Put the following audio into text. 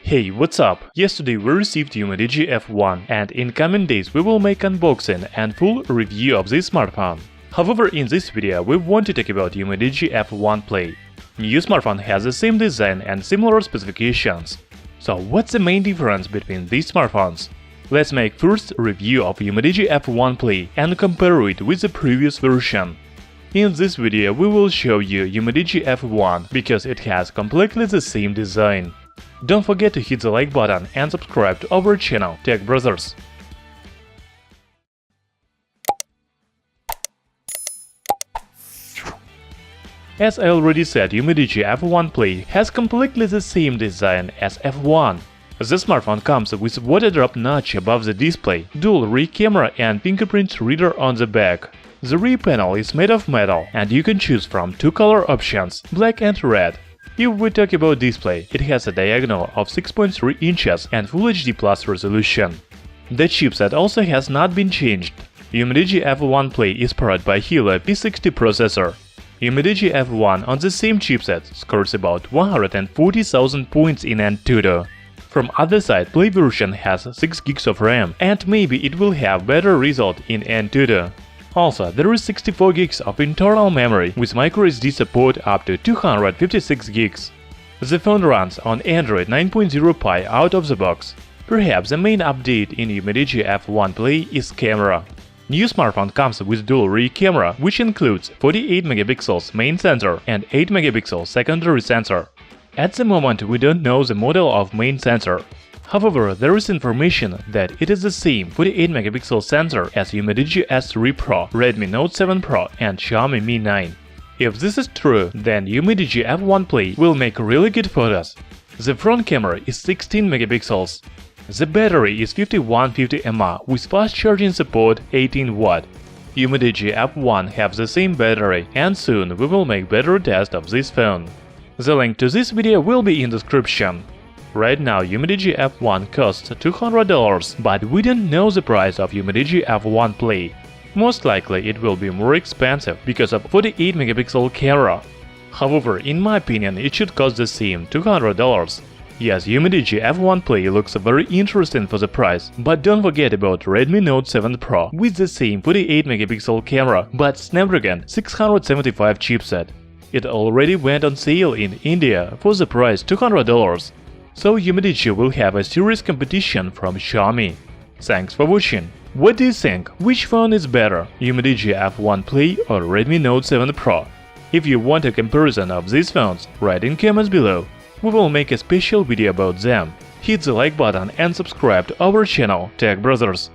Hey, what's up? Yesterday we received UMIDIGI F1 and in coming days we will make unboxing and full review of this smartphone. However, in this video we want to talk about UMIDIGI F1 Play. New smartphone has the same design and similar specifications. So what's the main difference between these smartphones? Let's make first review of UMIDIGI F1 Play and compare it with the previous version. In this video we will show you UMIDIGI F1 because it has completely the same design. Don't forget to hit the like button and subscribe to our channel Tech Brothers. As I already said, UMIDIGI F1 Play has completely the same design as F1. The smartphone comes with Waterdrop notch above the display, dual rear camera and fingerprint reader on the back. The rear panel is made of metal and you can choose from two color options, black and red. If we talk about display, it has a diagonal of 6.3 inches and Full HD Plus resolution. The chipset also has not been changed. UMIDIGI F1 Play is powered by Helio P60 processor. UMIDIGI F1 on the same chipset scores about 140,000 points in AnTuTu. From other side, Play version has 6 GB of RAM and maybe it will have better result in AnTuTu. Also, there is 64 GB of internal memory with microSD support up to 256 GB. The phone runs on Android 9.0 Pie out of the box. Perhaps the main update in UMIDIGI F1 Play is camera. New smartphone comes with dual rear camera, which includes 48 megapixels main sensor and 8 megapixel secondary sensor. At the moment, we don't know the model of main sensor. However, there is information that it is the same 48 megapixel sensor as UMIDIGI S3 Pro, Redmi Note 7 Pro and Xiaomi Mi 9. If this is true, then UMIDIGI F1 Play will make really good photos. The front camera is 16 megapixels. The battery is 5150 mAh with fast charging support 18 Watt. UMIDIGI F1 have the same battery and soon we will make better test of this phone. The link to this video will be in description. Right now UMIDIGI F1 costs $200, but we don't know the price of UMIDIGI F1 Play. Most likely it will be more expensive because of 48 megapixel camera. However, in my opinion it should cost the same $200. Yes, UMIDIGI F1 Play looks very interesting for the price, but don't forget about Redmi Note 7 Pro with the same 48 megapixel camera but Snapdragon 675 chipset. It already went on sale in India for the price $200. So UMIDIGI will have a serious competition from Xiaomi. Thanks for watching. What do you think? Which phone is better, UMIDIGI F1 Play or Redmi Note 7 Pro? If you want a comparison of these phones, write in comments below. We will make a special video about them. Hit the like button and subscribe to our channel Tech Brothers.